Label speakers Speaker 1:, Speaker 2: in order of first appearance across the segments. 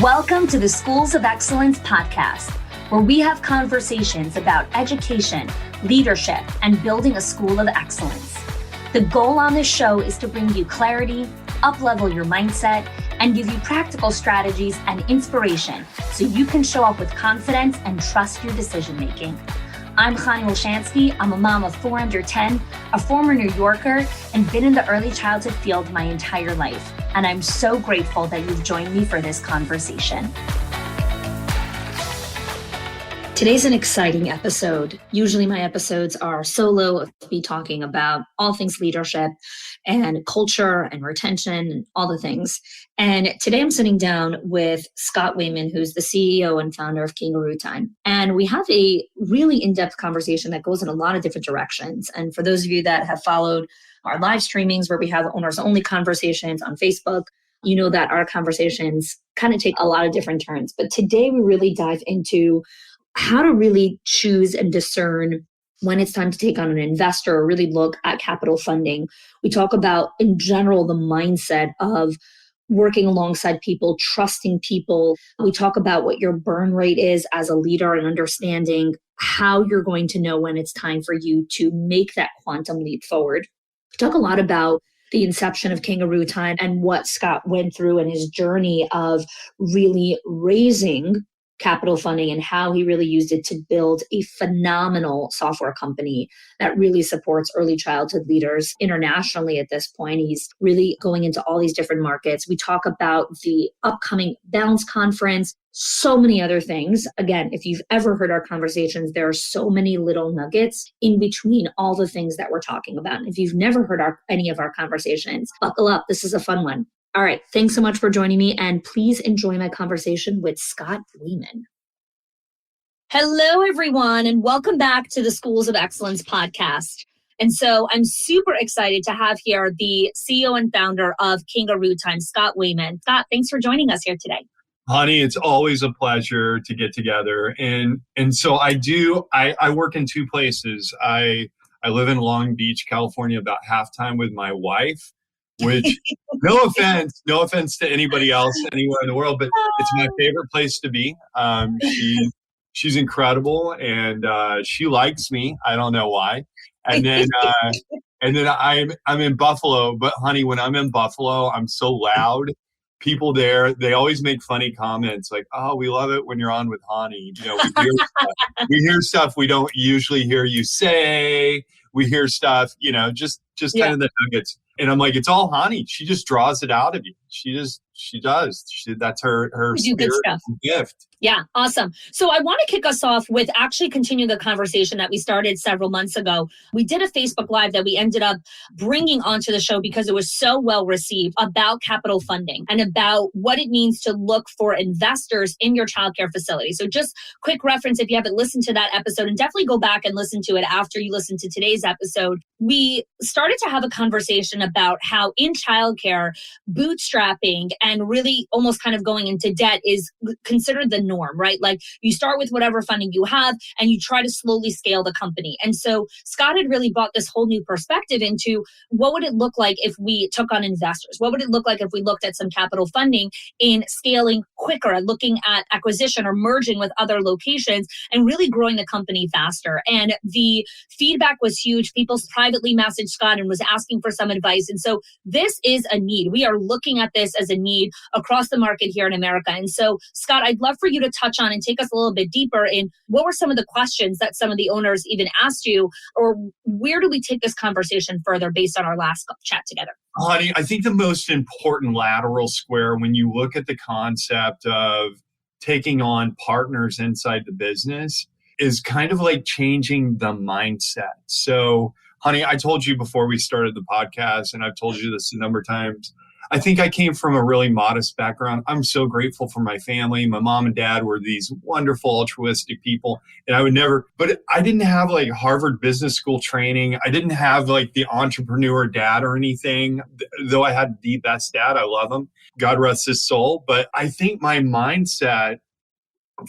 Speaker 1: Welcome to the Schools of Excellence podcast, where we have conversations about education, leadership, and building a school of excellence. The goal on this show is to bring you clarity, up-level your mindset, and give you practical strategies and inspiration so you can show up with confidence and trust your decision-making. I'm Chani Wolshansky. I'm a mom of 4 under 10, a former New Yorker, and been in the early childhood field my entire life. And I'm so grateful that you've joined me for this conversation. Today's an exciting episode. Usually my episodes are solo of me talking about all things leadership and culture and retention and all the things. And today I'm sitting down with Scott Wayman, who's the CEO and founder of Kangarootime. And we have a really in-depth conversation that goes in a lot of different directions. And for those of you that have followed our live streamings where we have owners-only conversations on Facebook, you know that our conversations kind of take a lot of different turns. But today we really dive into how to really choose and discern when it's time to take on an investor or really look at capital funding. We talk about, in general, the mindset of working alongside people, trusting people. We talk about what your burn rate is as a leader and understanding how you're going to know when it's time for you to make that quantum leap forward. We talk a lot about the inception of Kangarootime and what Scott went through in his journey of really raising capital funding and how he really used it to build a phenomenal software company that really supports early childhood leaders internationally at this point. He's really going into all these different markets. We talk about the upcoming Balance Conference, so many other things. Again, if you've ever heard our conversations, there are so many little nuggets in between all the things that we're talking about. And if you've never heard any of our conversations, buckle up. This is a fun one. All right. Thanks so much for joining me. And please enjoy my conversation with Scott Wayman. Hello, everyone, and welcome back to the Schools of Excellence podcast. And so I'm super excited to have here the CEO and founder of Kangarootime, Scott Wayman. Scott, thanks for joining us here today.
Speaker 2: Honey, it's always a pleasure to get together. And so I work in 2 places. I live in Long Beach, California, about half-time with my wife, which no offense to anybody else anywhere in the world, but it's my favorite place to be. She's incredible and she likes me. I don't know why. And then I'm in Buffalo, but honey, when I'm in Buffalo, I'm so loud. People there, they always make funny comments like, "Oh, we love it when you're on with Hani." You know, we hear stuff we don't usually hear you say. We hear stuff, you know, just kind of the nuggets. And I'm like, it's all Hani. She just draws it out of you. She does. That's her spirit and gift.
Speaker 1: Yeah, awesome. So I want to kick us off with actually continue the conversation that we started several months ago. We did a Facebook Live that we ended up bringing onto the show because it was so well received about capital funding and about what it means to look for investors in your childcare facility. So just quick reference, if you haven't listened to that episode, and definitely go back and listen to it after you listen to today's episode. We started to have a conversation about how in childcare, bootstrapping and really almost kind of going into debt is considered the norm, right? Like you start with whatever funding you have and you try to slowly scale the company. And so Scott had really brought this whole new perspective into what would it look like if we took on investors? What would it look like if we looked at some capital funding in scaling quicker, looking at acquisition or merging with other locations and really growing the company faster? And the feedback was huge. People privately messaged Scott and was asking for some advice. And so this is a need. We are looking at this as a need across the market here in America. And so, Scott, I'd love for you to touch on and take us a little bit deeper in what were some of the questions that some of the owners even asked you, or where do we take this conversation further based on our last chat together?
Speaker 2: Honey, I think the most important lateral square when you look at the concept of taking on partners inside the business is kind of like changing the mindset. So, honey, I told you before we started the podcast, and I've told you this a number of times, I think I came from a really modest background. I'm so grateful for my family. My mom and dad were these wonderful altruistic people. And I didn't have like Harvard Business School training. I didn't have like the entrepreneur dad or anything, though I had the best dad. I love him. God rest his soul. But I think my mindset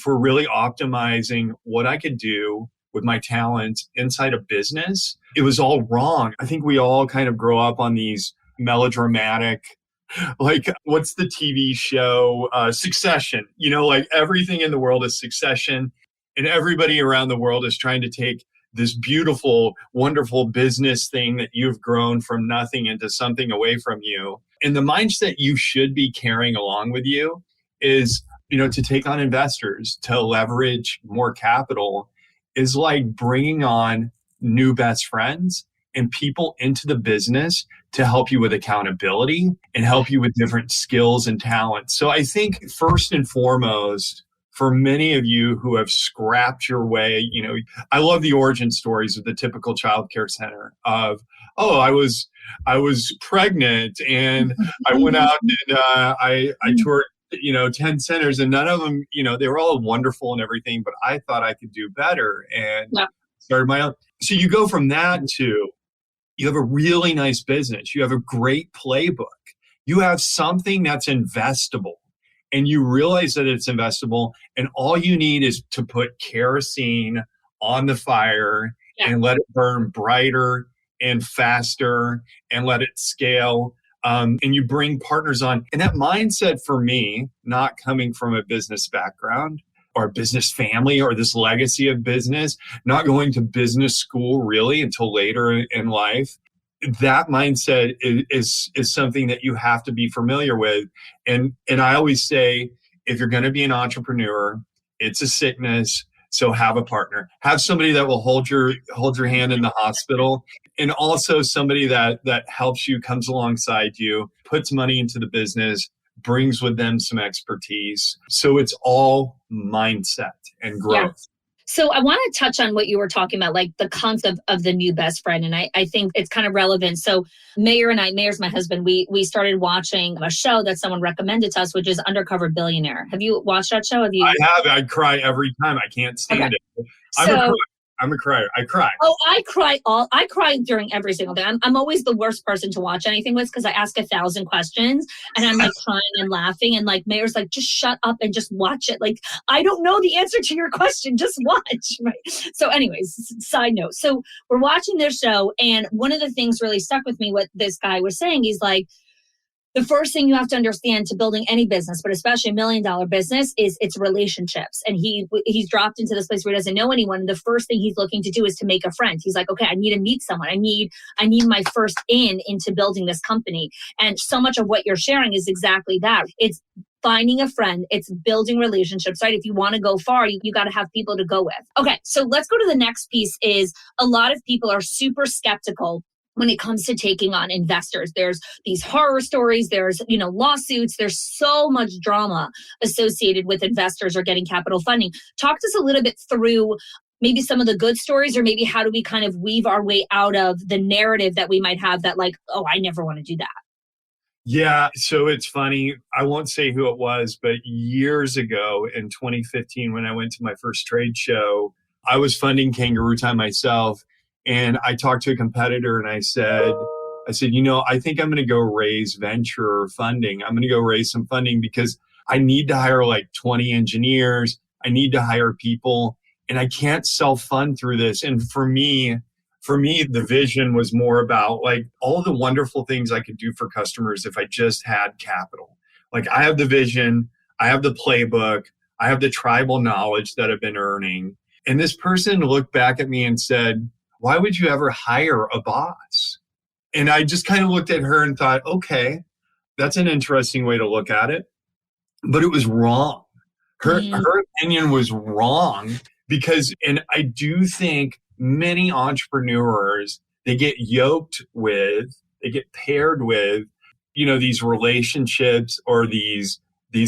Speaker 2: for really optimizing what I could do with my talents inside a business, it was all wrong. I think we all kind of grow up on these melodramatic Like, what's the TV show? Succession. Like everything in the world is Succession, and everybody around the world is trying to take this beautiful, wonderful business thing that you've grown from nothing into something away from you. And the mindset you should be carrying along with you is, to take on investors, to leverage more capital, is like bringing on new best friends and people into the business to help you with accountability and help you with different skills and talents. So I think first and foremost, for many of you who have scrapped your way, I love the origin stories of the typical childcare center of, oh, I was pregnant and I went out and I toured 10 centers, and none of them, they were all wonderful and everything, but I thought I could do better and started my own. So you go from that to, you have a really nice business. You have a great playbook. You have something that's investable, and you realize that it's investable, and all you need is to put kerosene on the fire and let it burn brighter and faster and let it scale. And you bring partners on. And that mindset for me, not coming from a business background or a business family or this legacy of business, not going to business school really until later in life, that mindset is something that you have to be familiar with. And I always say, if you're going to be an entrepreneur, it's a sickness. So have a partner, have somebody that will hold your hand in the hospital, and also somebody that helps you, comes alongside you, puts money into the business, brings with them some expertise. So it's all mindset and growth.
Speaker 1: Yeah. So I want to touch on what you were talking about, like the concept of the new best friend. And I think it's kind of relevant. So Mayer's my husband, we started watching a show that someone recommended to us, which is Undercover Billionaire. Have you watched that show?
Speaker 2: I have. I cry every time. I can't stand it. I'm a crier. I cry.
Speaker 1: Oh, I cry during every single day. I'm always the worst person to watch anything with because I ask 1,000 questions and I'm like crying and laughing. And like Mayer's like, just shut up and just watch it. Like, I don't know the answer to your question. Just watch. Right. So anyways, side note. So we're watching this show, and one of the things really stuck with me, what this guy was saying, he's like, the first thing you have to understand to building any business, but especially $1 million business, is its relationships. And he's dropped into this place where he doesn't know anyone. And the first thing he's looking to do is to make a friend. He's like, okay, I need to meet someone. I need my first into building this company. And so much of what you're sharing is exactly that. It's finding a friend. It's building relationships, right? If you want to go far, you got to have people to go with. Okay, so let's go to the next piece. Is a lot of people are super skeptical when it comes to taking on investors. There's these horror stories, there's, lawsuits, there's so much drama associated with investors or getting capital funding. Talk to us a little bit through maybe some of the good stories, or maybe how do we kind of weave our way out of the narrative that we might have that like, oh, I never want to do that.
Speaker 2: Yeah. So it's funny. I won't say who it was, but years ago in 2015, when I went to my first trade show, I was funding Kangarootime myself. And I talked to a competitor and I said, I think I'm going to go raise venture funding. I'm going to go raise some funding because I need to hire like 20 engineers. I need to hire people, and I can't self-fund through this. And for me, the vision was more about like all the wonderful things I could do for customers if I just had capital. Like I have the vision, I have the playbook, I have the tribal knowledge that I've been earning. And this person looked back at me and said, why would you ever hire a boss? And I just kind of looked at her and thought, okay, that's an interesting way to look at it. But it was wrong. Her opinion was wrong because, and I do think many entrepreneurs, they get paired with, these relationships or these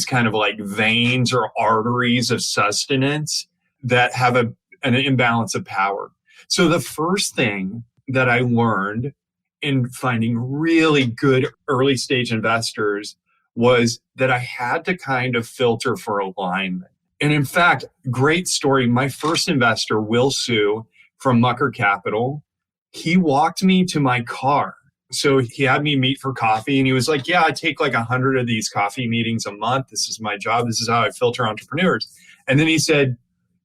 Speaker 2: kind of like veins or arteries of sustenance that have an imbalance of power. So the first thing that I learned in finding really good early stage investors was that I had to kind of filter for alignment. And in fact, great story. My first investor, Will Sue from Mucker Capital, he walked me to my car. So he had me meet for coffee and he was like, yeah, I take like 100 of these coffee meetings a month. This is my job. This is how I filter entrepreneurs. And then he said,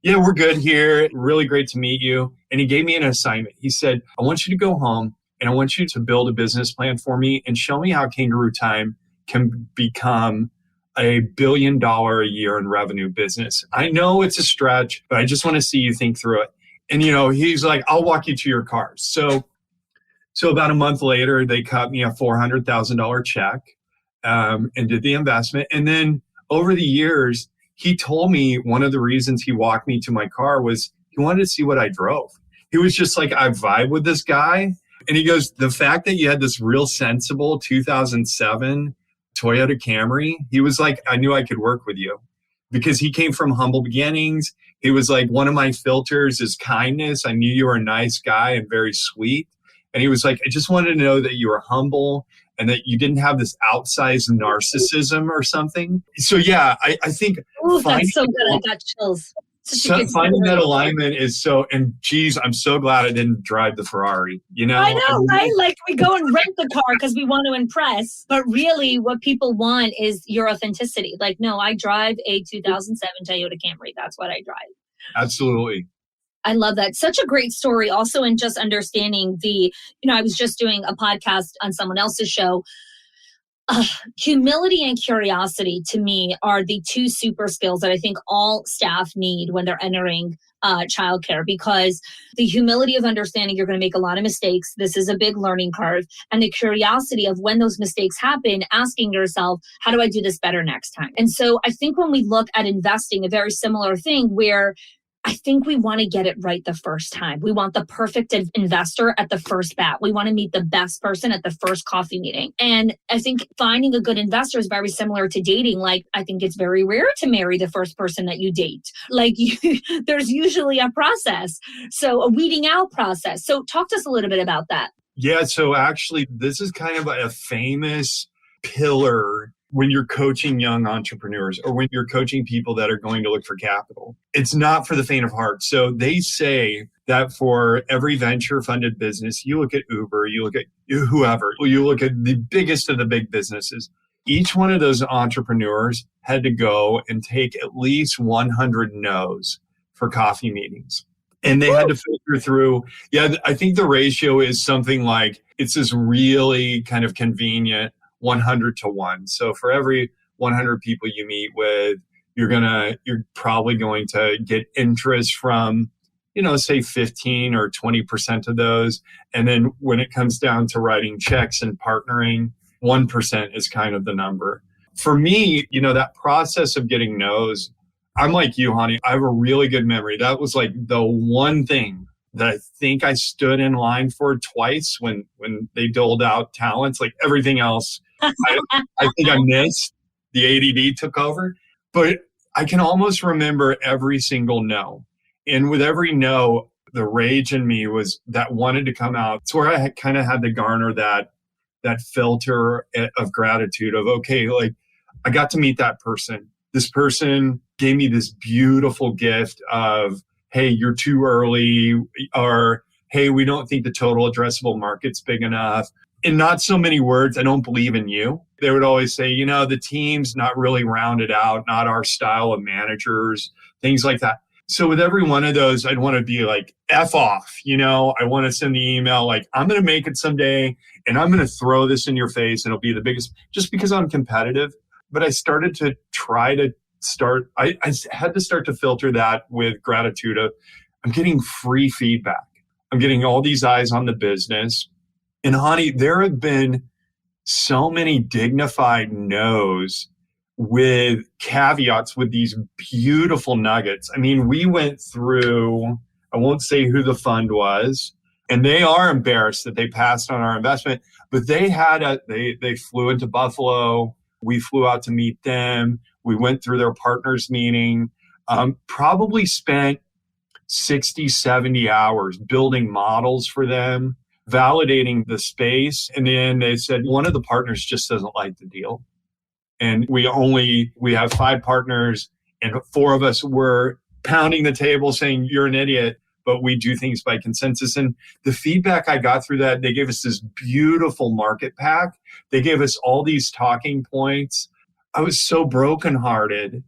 Speaker 2: yeah, we're good here. Really great to meet you. And he gave me an assignment. He said, I want you to go home and I want you to build a business plan for me and show me how Kangarootime can become $1 billion a year in revenue business. I know it's a stretch, but I just want to see you think through it. And, he's like, I'll walk you to your car. So about a month later, they cut me a $400,000 check and did the investment. And then over the years, he told me one of the reasons he walked me to my car was he wanted to see what I drove. He was just like, I vibe with this guy. And he goes, the fact that you had this real sensible 2007 Toyota Camry, he was like, I knew I could work with you because he came from humble beginnings. He was like, one of my filters is kindness. I knew you were a nice guy and very sweet. And he was like, I just wanted to know that you were humble and that you didn't have this outsized narcissism or something. So yeah, I think
Speaker 1: that's so good. I got chills.
Speaker 2: Finding that alignment is so, and geez, I'm so glad I didn't drive the Ferrari,
Speaker 1: I know, right? Like we go and rent the car because we want to impress, but really what people want is your authenticity. Like, no, I drive a 2007 Toyota Camry. That's what I drive.
Speaker 2: Absolutely.
Speaker 1: I love that. Such a great story. Also in just understanding I was just doing a podcast on someone else's show. Humility and curiosity to me are the two super skills that I think all staff need when they're entering childcare, because the humility of understanding you're going to make a lot of mistakes. This is a big learning curve. And the curiosity of when those mistakes happen, asking yourself, how do I do this better next time? And so I think when we look at investing, a very similar thing where I think we want to get it right the first time. We want the perfect investor at the first bat. We want to meet the best person at the first coffee meeting. And I think finding a good investor is very similar to dating. Like, I think it's very rare to marry the first person that you date. Like, there's usually a process. So a weeding out process. So talk to us a little bit about that.
Speaker 2: Yeah. So actually, this is kind of a famous pillar when you're coaching young entrepreneurs or when you're coaching people that are going to look for capital. It's not for the faint of heart. So they say that for every venture funded business, you look at Uber, you look at whoever, you look at the biggest of the big businesses. Each one of those entrepreneurs had to go and take at least 100 no's for coffee meetings. And they had to filter through. Yeah, I think the ratio is something like, it's this really kind of convenient 100 to 1. So for every 100 people you meet with, you're probably going to get interest from, say 15 or 20% of those. And then when it comes down to writing checks and partnering, 1% is kind of the number. For me, that process of getting no's, I'm like you, honey. I have a really good memory. That was like the one thing that I think I stood in line for twice when they doled out talents. Like everything else, I think I missed. The ADD took over. But I can almost remember every single no. And with every no, the rage in me was that wanted to come out. It's where I kind of had to garner that filter of gratitude of, okay, like I got to meet that person. This person gave me this beautiful gift of, hey, you're too early, or hey, we don't think the total addressable market's big enough. In not so many words, I don't believe in you. They would always say, the team's not really rounded out, not our style of managers, things like that. So with every one of those, I'd want to be like, F off, I want to send the email like, I'm going to make it someday and I'm going to throw this in your face and it'll be the biggest, just because I'm competitive. But I started to I had to start to filter that with gratitude of, I'm getting free feedback. I'm getting all these eyes on the business. And honey, there have been so many dignified no's with caveats with these beautiful nuggets. I mean, we went through, I won't say who the fund was, and they are embarrassed that they passed on our investment, but they flew into Buffalo. We flew out to meet them. We went through their partners meeting, probably spent 60, 70 hours building models for them, validating the space. And then they said, one of the partners just doesn't like the deal. And we have 5 partners and 4 of us were pounding the table saying, you're an idiot, but we do things by consensus. And the feedback I got through that, they gave us this beautiful market pack. They gave us all these talking points. I was so brokenhearted,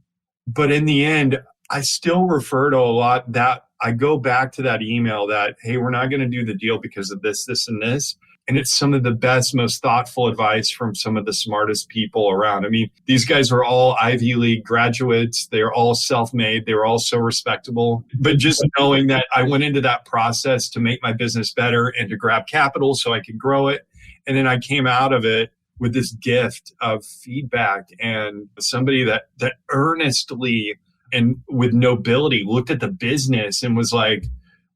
Speaker 2: but in the end, I still refer to a lot that I go back to that email that, hey, we're not going to do the deal because of this, this, and this. And it's some of the best, most thoughtful advice from some of the smartest people around. I mean, these guys are all Ivy League graduates. They're all self-made. They were all so respectable. But just knowing that I went into that process to make my business better and to grab capital so I could grow it. And then I came out of it with this gift of feedback and somebody that earnestly and with nobility looked at the business and was like,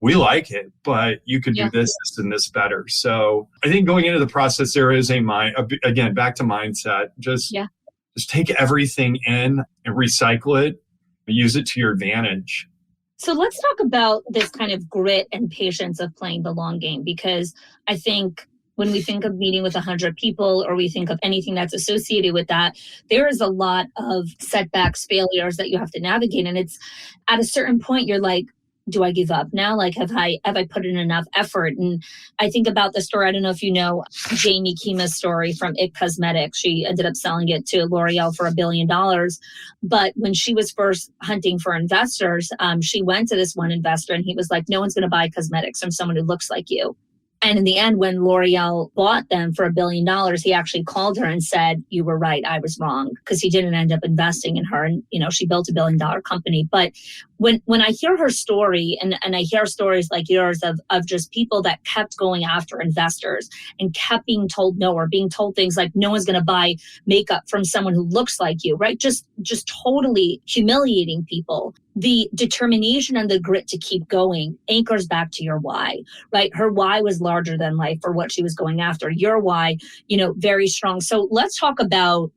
Speaker 2: we like it, but you could do this and this better. So I think going into the process, there is again, back to mindset, just take everything in and recycle it, use it to your advantage.
Speaker 1: So let's talk about this kind of grit and patience of playing the long game, because I think when we think of meeting with 100 people or we think of anything that's associated with that, there is a lot of setbacks, failures that you have to navigate. And it's at a certain point, you're like, do I give up now? Like, have I put in enough effort? And I think about the story. I don't know if you know Jamie Kima's story from IT Cosmetics. She ended up selling it to L'Oreal for $1 billion. But when she was first hunting for investors, she went to this one investor and he was like, no one's going to buy cosmetics from someone who looks like you. And in the end, when L'Oreal bought them for $1 billion, he actually called her and said, you were right, I was wrong, because he didn't end up investing in her. And, she built $1 billion company. But when I hear her story and I hear stories like yours of just people that kept going after investors and kept being told no, or being told things like no one's going to buy makeup from someone who looks like you, right? Just totally humiliating people. The determination and the grit to keep going anchors back to your why, right? Her why was larger than life for what she was going after. Your why, very strong. So let's talk about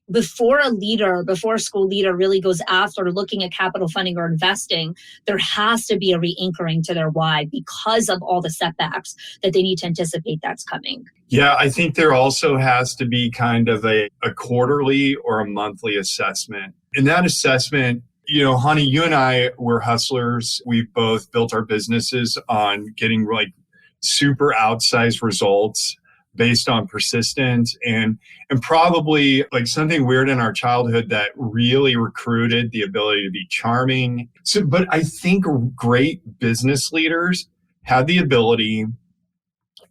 Speaker 1: before a school leader really goes after looking at capital funding or investing, there has to be a re-anchoring to their why because of all the setbacks that they need to anticipate that's coming.
Speaker 2: Yeah, I think there also has to be kind of a quarterly or a monthly assessment. In that assessment, Honey, you and I were hustlers. We've both built our businesses on getting like super outsized results based on persistence and probably like something weird in our childhood that really recruited the ability to be charming. So, but I think great business leaders have the ability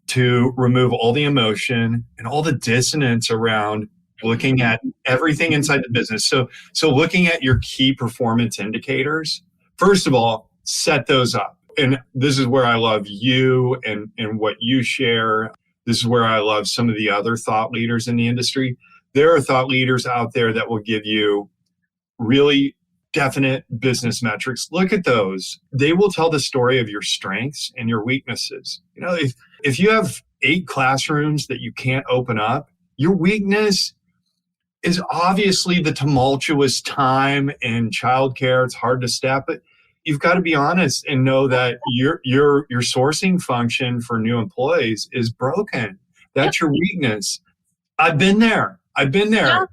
Speaker 2: to remove all the emotion and all the dissonance around looking at everything inside the business. So looking at your key performance indicators, first of all, set those up. And this is where I love you and what you share. This is where I love some of the other thought leaders in the industry. There are thought leaders out there that will give you really definite business metrics. Look at those. They will tell the story of your strengths and your weaknesses. If you have 8 classrooms that you can't open up, your weakness is obviously the tumultuous time in childcare. It's hard to staff, but you've got to be honest and know that your sourcing function for new employees is broken. That's your weakness. I've been there. Yeah.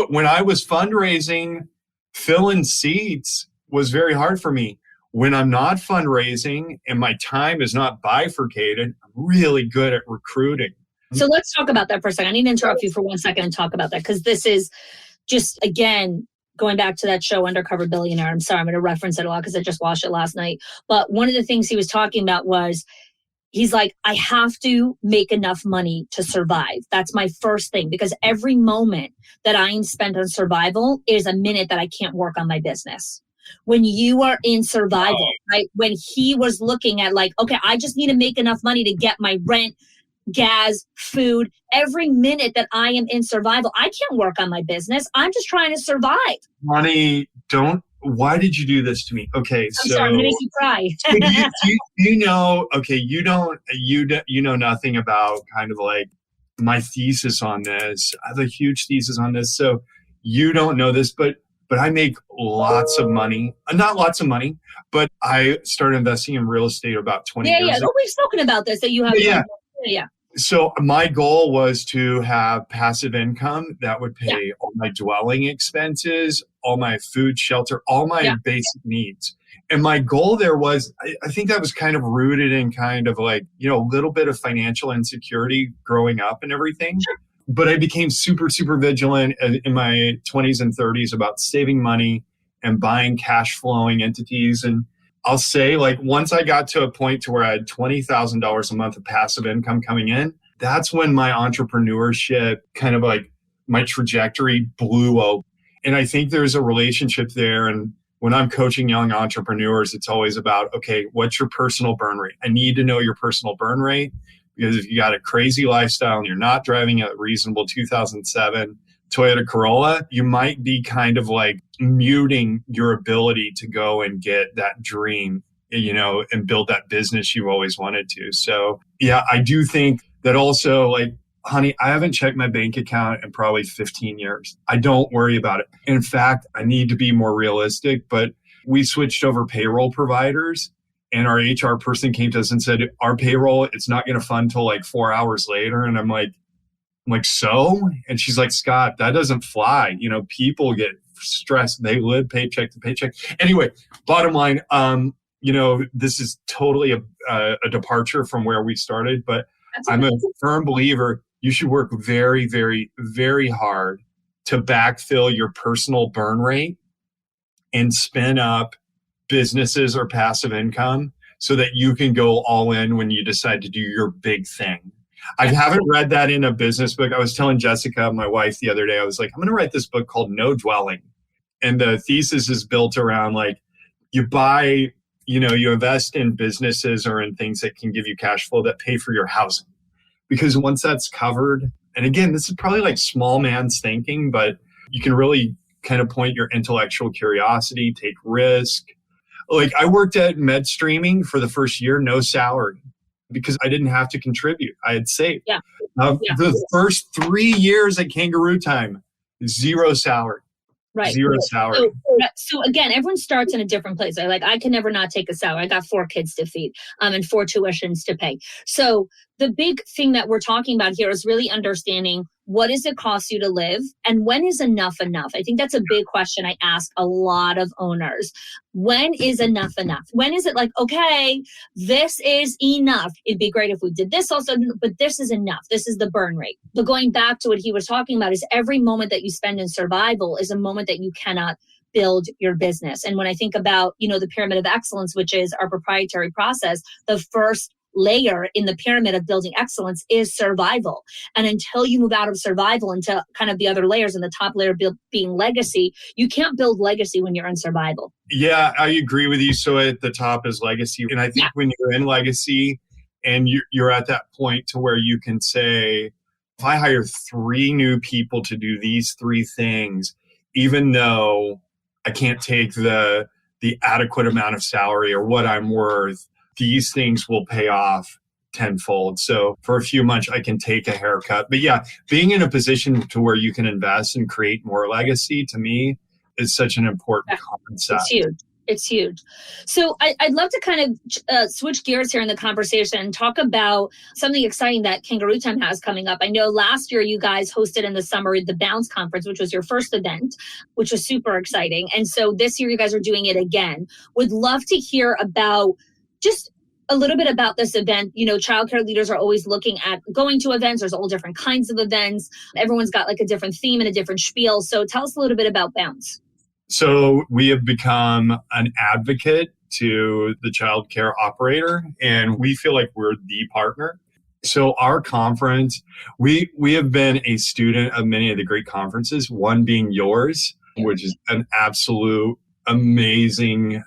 Speaker 2: When I was fundraising, filling seats was very hard for me. When I'm not fundraising and my time is not bifurcated, I'm really good at recruiting.
Speaker 1: So let's talk about that for a second. I need to interrupt you for 1 second and talk about that, because this is just, again, going back to that show, Undercover Billionaire. I'm sorry, I'm going to reference it a lot because I just watched it last night. But one of the things he was talking about was, he's like, I have to make enough money to survive. That's my first thing, because every moment that I am spent on survival is a minute that I can't work on my business. When you are in survival, right? When he was looking at like, okay, I just need to make enough money to get my rent, gas, food. Every minute that I am in survival, I can't work on my business. I'm just trying to survive.
Speaker 2: Honey, why did you do this to me? Okay,
Speaker 1: I'm sorry, I'm gonna make you cry.
Speaker 2: you know nothing about kind of like my thesis on this. I have a huge thesis on this. So you don't know this, but I make lots of money. Not lots of money, but I started investing in real estate about 20 years ago.
Speaker 1: Yeah. We've spoken about this, that you have. Yeah.
Speaker 2: So my goal was to have passive income that would pay all my dwelling expenses, all my food, shelter, all my basic needs. And my goal there was, I think that was kind of rooted in kind of like, a little bit of financial insecurity growing up and everything. Sure. But I became super, super vigilant in my 20s and 30s about saving money and buying cash flowing entities. And I'll say like once I got to a point to where I had $20,000 a month of passive income coming in, that's when my entrepreneurship kind of like my trajectory blew open. And I think there's a relationship there. And when I'm coaching young entrepreneurs, it's always about, okay, what's your personal burn rate? I need to know your personal burn rate, because if you got a crazy lifestyle and you're not driving a reasonable 2007 Toyota Corolla, you might be kind of like muting your ability to go and get that dream, and build that business you always wanted to. So yeah, I do think that also, like, honey, I haven't checked my bank account in probably 15 years. I don't worry about it. In fact, I need to be more realistic, but we switched over payroll providers, and our HR person came to us and said, our payroll, it's not going to fund till like 4 hours later. And I'm like, so? And she's like, Scott, that doesn't fly. People get stressed. They live paycheck to paycheck. Anyway, bottom line, this is totally a departure from where we started, but I'm a firm believer you should work very, very, very hard to backfill your personal burn rate and spin up businesses or passive income so that you can go all in when you decide to do your big thing. I haven't read that in a business book. I was telling Jessica, my wife, the other day, I was like, I'm going to write this book called No Dwelling. And the thesis is built around like you buy, you invest in businesses or in things that can give you cash flow that pay for your housing. Because once that's covered, and again, this is probably like small man's thinking, but you can really kind of point your intellectual curiosity, take risk. Like I worked at Med Streaming for the first year, no salary, because I didn't have to contribute. I had saved.
Speaker 1: Yeah.
Speaker 2: The first 3 years at Kangarootime, zero salary.
Speaker 1: Right.
Speaker 2: Zero salary.
Speaker 1: So again, everyone starts in a different place. I can never not take a salary. I got 4 kids to feed and 4 tuitions to pay. So the big thing that we're talking about here is really understanding what does it cost you to live and when is enough enough? I think that's a big question I ask a lot of owners. When is enough enough? When is it like, okay, this is enough. It'd be great if we did this also, but this is enough. This is the burn rate. But going back to what he was talking about is every moment that you spend in survival is a moment that you cannot build your business. And when I think about, the pyramid of excellence, which is our proprietary process, the first layer in the pyramid of building excellence is survival. And until you move out of survival into kind of the other layers, and the top layer being legacy, you can't build legacy when you're in survival.
Speaker 2: Yeah, I agree with you. So at the top is legacy. And I think when you're in legacy and you're at that point to where you can say, if I hire 3 new people to do these 3 things, even though I can't take the adequate amount of salary or what I'm worth, these things will pay off tenfold. So for a few months, I can take a haircut. But yeah, being in a position to where you can invest and create more legacy, to me, is such an important concept.
Speaker 1: It's huge. It's huge. So I'd love to kind of switch gears here in the conversation and talk about something exciting that Kangarootime has coming up. I know last year you guys hosted in the summer the Bounce Conference, which was your first event, which was super exciting. And so this year you guys are doing it again. Would love to hear about just a little bit about this event. Childcare leaders are always looking at going to events. There's all different kinds of events. Everyone's got like a different theme and a different spiel. So tell us a little bit about Bounce.
Speaker 2: So we have become an advocate to the childcare operator, and we feel like we're the partner. So our conference, we have been a student of many of the great conferences, one being yours, which is an absolute amazing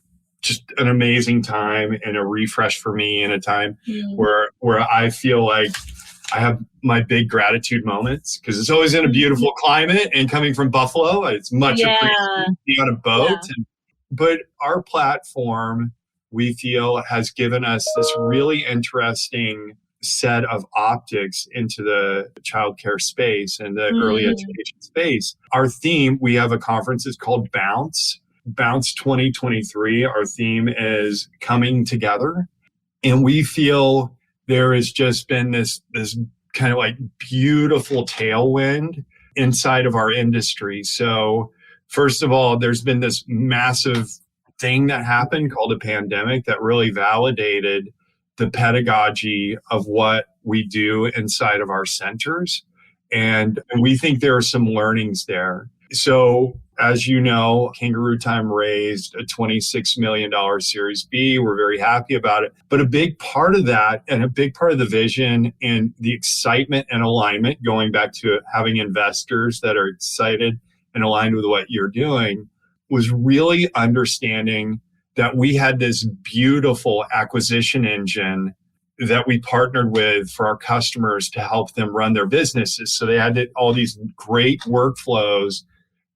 Speaker 2: time and a refresh for me in a time where I feel like I have my big gratitude moments, because it's always in a beautiful climate, and coming from Buffalo, it's much appreciated to be on a boat.
Speaker 1: Yeah.
Speaker 2: But our platform, we feel, has given us this really interesting set of optics into the childcare space and the early education space. Our theme, we have a conference, it's called Bounce 2023. Our theme is coming together. And we feel there has just been this kind of like beautiful tailwind inside of our industry. So first of all, there's been this massive thing that happened called a pandemic that really validated the pedagogy of what we do inside of our centers. And we think there are some learnings there. So as you know, Kangarootime raised a $26 million Series B. We're very happy about it. But a big part of that and a big part of the vision and the excitement and alignment, going back to having investors that are excited and aligned with what you're doing, was really understanding that we had this beautiful acquisition engine that we partnered with for our customers to help them run their businesses. So they had all these great workflows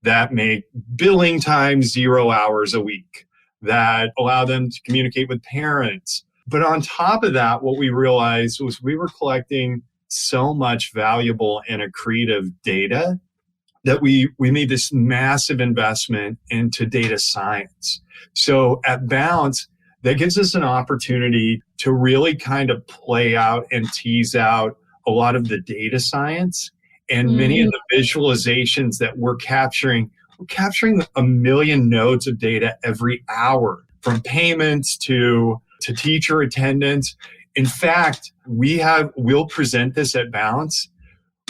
Speaker 2: that make billing time 0 hours a week, that allow them to communicate with parents. But on top of that, what we realized was we were collecting so much valuable and accretive data that we made this massive investment into data science. So at Bounce, that gives us an opportunity to really kind of play out and tease out a lot of the data science and many of the visualizations that we're capturing. We're capturing 1 million nodes of data every hour, from payments to teacher attendance. In fact, we'll present this at Bounce.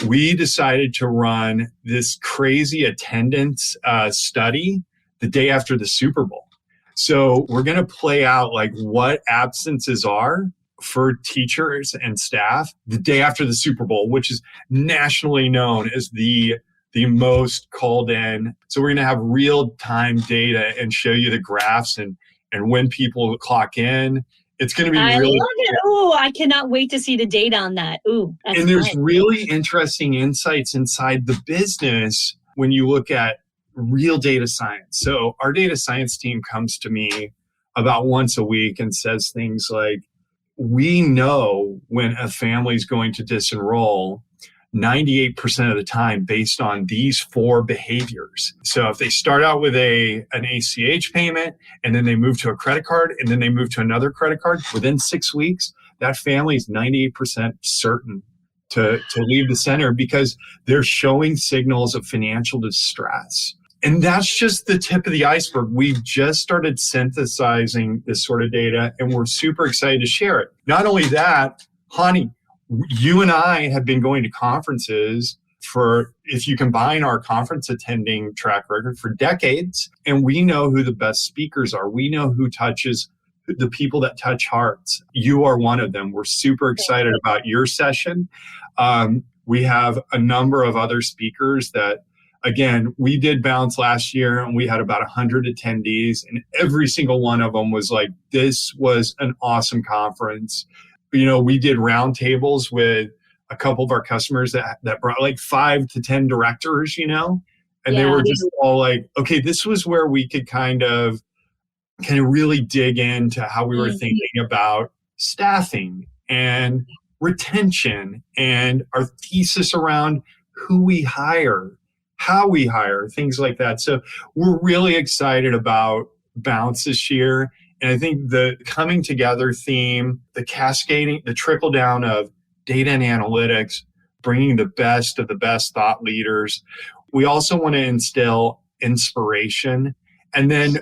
Speaker 2: We decided to run this crazy attendance study the day after the Super Bowl. So we're going to play out like what absences are for teachers and staff the day after the Super Bowl, which is nationally known as the most called in. So we're going to have real-time data and show you the graphs and when people clock in. It's going to be
Speaker 1: I
Speaker 2: really
Speaker 1: love it. Oh, I cannot wait to see the data on that. Ooh, that's
Speaker 2: and there's
Speaker 1: fun.
Speaker 2: really interesting insights inside the business when you look at real data science. So our data science team comes to me about once a week and says things like, we know when a family is going to disenroll 98% of the time based on these 4 behaviors. So if they start out with an ACH payment and then they move to a credit card and then they move to another credit card, within 6 weeks, that family is 98% certain to leave the center because they're showing signals of financial distress. And that's just the tip of the iceberg. We've just started synthesizing this sort of data, and we're super excited to share it. Not only that, Hani, you and I have been going to conferences for, if you combine our conference attending track record, for decades, and we know who the best speakers are. We know who touches the people that touch hearts. You are one of them. We're super excited about your session. We have a number of other speakers that, again, we did Bounce last year and we had about 100 attendees, and every single one of them was like, this was an awesome conference. You know, we did roundtables with a couple of our customers that brought like 5 to 10 directors, you know, and they were just all like, okay, this was where we could kind of really dig into how we were thinking about staffing and retention and our thesis around who we hire, how we hire, things like that. So we're really excited about Bounce this year. And I think the coming together theme, the cascading, the trickle down of data and analytics, bringing the best of the best thought leaders. We also want to instill inspiration. And then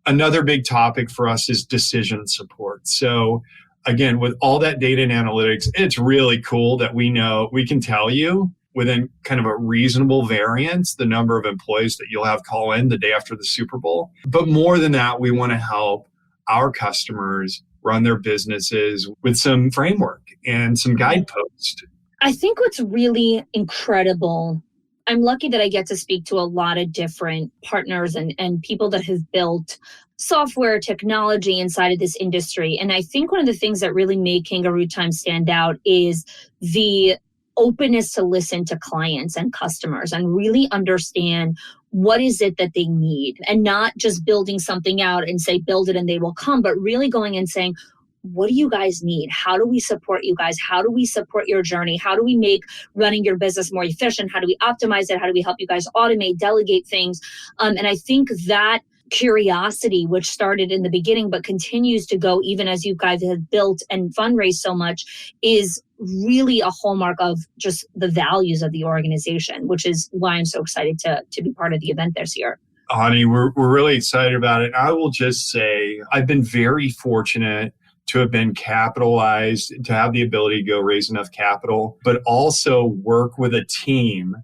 Speaker 2: another big topic for us is decision support. So again, with all that data and analytics, it's really cool that we know, we can tell you within kind of a reasonable variance, the number of employees that you'll have call in the day after the Super Bowl. But more than that, we want to help our customers run their businesses with some framework and some guideposts.
Speaker 1: I think what's really incredible, I'm lucky that I get to speak to a lot of different partners and people that have built software technology inside of this industry. And I think one of the things that really made Kangarootime stand out is the openness to listen to clients and customers and really understand what is it that they need, and not just building something out and say, build it and they will come, but really going and saying, what do you guys need? How do we support you guys? How do we support your journey? How do we make running your business more efficient? How do we optimize it? How do we help you guys automate, delegate things? And I think that curiosity, which started in the beginning, but continues to go even as you guys have built and fundraised so much, is really a hallmark of just the values of the organization, which is why I'm so excited to be part of the event this year.
Speaker 2: Honey, we're really excited about it. I will just say I've been very fortunate to have been capitalized, to have the ability to go raise enough capital, but also work with a team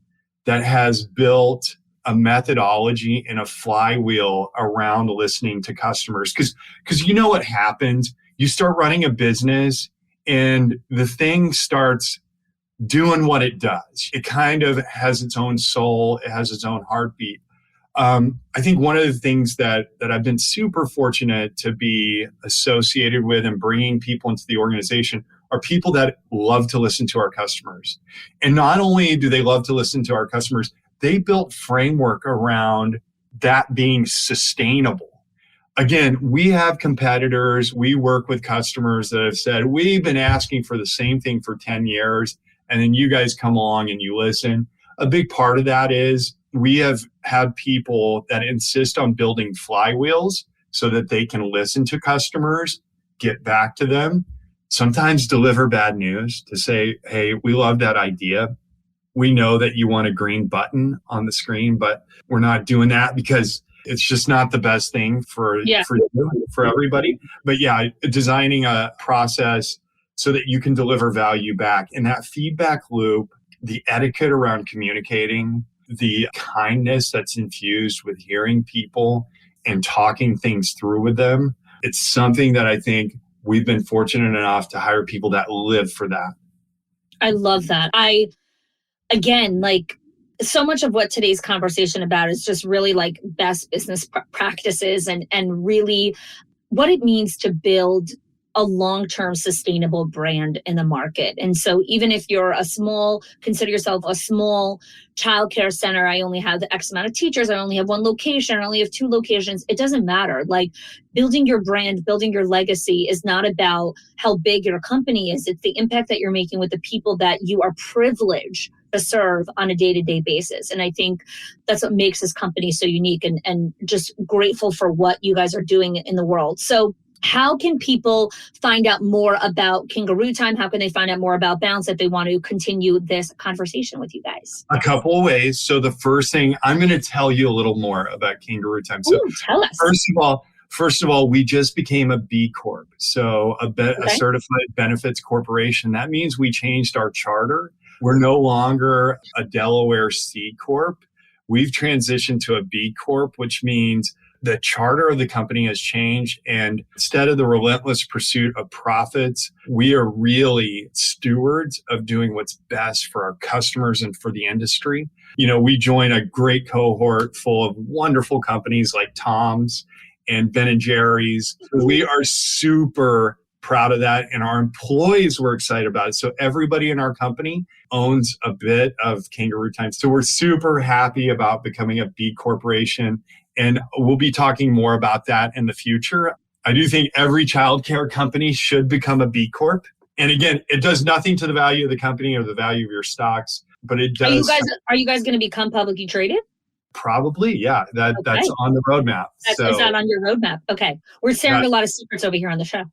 Speaker 2: that has built a methodology and a flywheel around listening to customers. Because you know what happens? You start running a business and the thing starts doing what it does. It kind of has its own soul. It has its own heartbeat. I think one of the things that I've been super fortunate to be associated with and bringing people into the organization are people that love to listen to our customers. And not only do they love to listen to our customers, they built framework around that being sustainable. Again, we have competitors. We work with customers that have said, we've been asking for the same thing for 10 years. And then you guys come along and you listen. A big part of that is we have had people that insist on building flywheels so that they can listen to customers, get back to them, sometimes deliver bad news to say, hey, we love that idea. We know that you want a green button on the screen, but we're not doing that because it's just not the best thing for everybody. But yeah, designing a process so that you can deliver value back. And that feedback loop, the etiquette around communicating, the kindness that's infused with hearing people and talking things through with them, it's something that I think we've been fortunate enough to hire people that live for that.
Speaker 1: I love that. Again, like so much of what today's conversation about is just really like best business practices and really what it means to build a long-term sustainable brand in the market. And so even if you're consider yourself a small childcare center, I only have the X amount of teachers, I only have one location, I only have two locations, it doesn't matter. Like building your brand, building your legacy is not about how big your company is. It's the impact that you're making with the people that you are privileged to serve on a day-to-day basis. And I think that's what makes this company so unique and just grateful for what you guys are doing in the world. So how can people find out more about Kangarootime? How can they find out more about Bounce if they want to continue this conversation with you guys?
Speaker 2: A couple of ways. So the first thing, I'm going to tell you a little more about Kangarootime. So
Speaker 1: tell us.
Speaker 2: First of all, we just became a B Corp. So a certified benefits corporation. That means we changed our charter. We're no longer a Delaware C Corp. We've transitioned to a B Corp, which means the charter of the company has changed. And instead of the relentless pursuit of profits, we are really stewards of doing what's best for our customers and for the industry. You know, we join a great cohort full of wonderful companies like Tom's and Ben & Jerry's. We are super proud of that. And our employees were excited about it. So everybody in our company owns a bit of Kangarootime. So we're super happy about becoming a B corporation. And we'll be talking more about that in the future. I do think every childcare company should become a B Corp. And again, it does nothing to the value of the company or the value of your stocks, but it does.
Speaker 1: Are you guys going to become publicly traded?
Speaker 2: Probably, yeah. That's on the roadmap.
Speaker 1: Is that on your roadmap? Okay. We're sharing a lot of secrets over here on the show.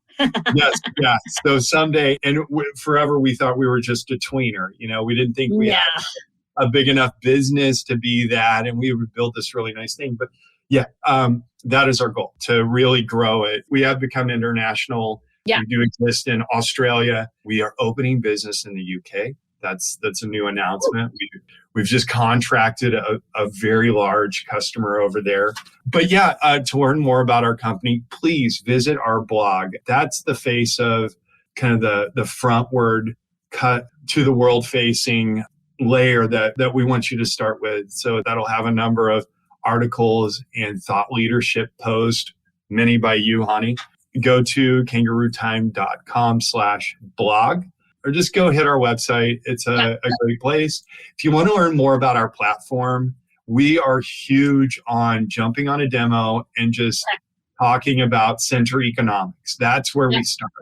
Speaker 2: Yes, yeah. So someday, and forever we thought we were just a tweener. You know, we didn't think we had a big enough business to be that, and we would build this really nice thing. But yeah, that is our goal, to really grow it. We have become international. Yeah. We do exist in Australia. We are opening business in the UK. That's a new announcement. We've just contracted a very large customer over there. But yeah, to learn more about our company, please visit our blog. That's the face of kind of the frontward cut to the world-facing layer that we want you to start with. So that'll have a number of articles and thought leadership posts, many by you, honey. Go to kangarootime.com/blog. Or just go hit our website. It's a great place. If you want to learn more about our platform, we are huge on jumping on a demo and just talking about center economics. That's where we start.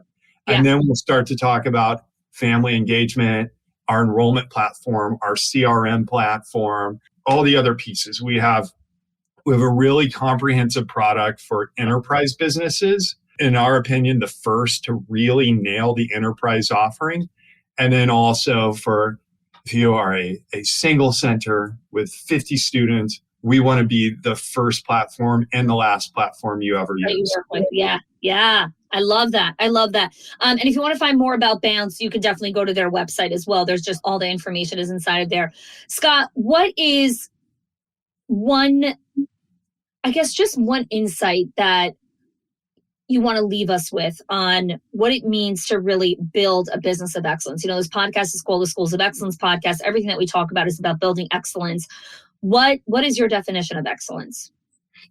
Speaker 2: And then we'll start to talk about family engagement, our enrollment platform, our CRM platform, all the other pieces. We have a really comprehensive product for enterprise businesses. In our opinion, the first to really nail the enterprise offering. And then also for if you are a single center with 50 students, we want to be the first platform and the last platform you ever use.
Speaker 1: Yeah. I love that. And if you want to find more about Bounce, you can definitely go to their website as well. There's just all the information is inside of there. Scott, what is just one insight that you want to leave us with on what it means to really build a business of excellence. This podcast is called the Schools of Excellence podcast. Everything that we talk about is about building excellence. What is your definition of excellence?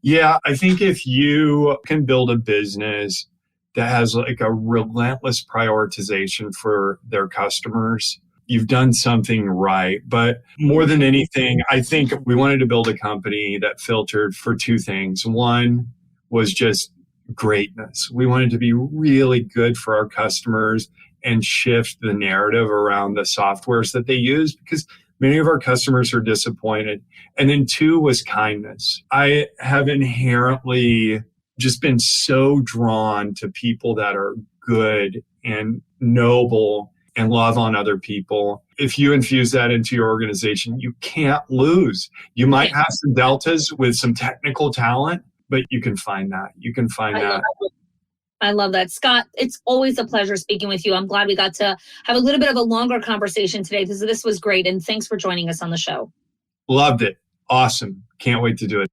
Speaker 2: Yeah, I think if you can build a business that has like a relentless prioritization for their customers, you've done something right. But more than anything, I think we wanted to build a company that filtered for two things. One was just greatness. We wanted to be really good for our customers and shift the narrative around the softwares that they use, because many of our customers are disappointed. And then two was kindness. I have inherently just been so drawn to people that are good and noble and love on other people. If you infuse that into your organization, you can't lose. You might have some deltas with some technical talent, but you can find that.
Speaker 1: I love that. Scott, it's always a pleasure speaking with you. I'm glad we got to have a little bit of a longer conversation today. This was great. And thanks for joining us on the show.
Speaker 2: Loved it. Awesome. Can't wait to do it.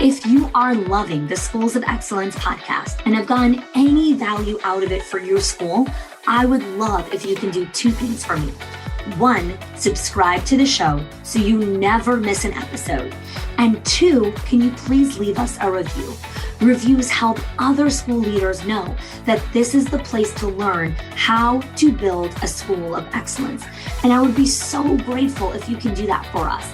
Speaker 1: If you are loving the Schools of Excellence podcast and have gotten any value out of it for your school, I would love if you can do two things for me. One, subscribe to the show so you never miss an episode. And two, can you please leave us a review? Reviews help other school leaders know that this is the place to learn how to build a school of excellence. And I would be so grateful if you can do that for us.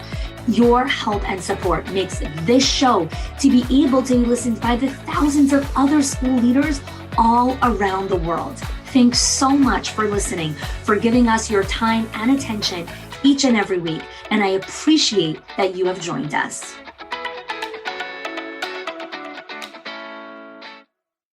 Speaker 1: Your help and support makes this show to be able to be listened by the thousands of other school leaders all around the world. Thanks so much for listening, for giving us your time and attention each and every week. And I appreciate that you have joined us.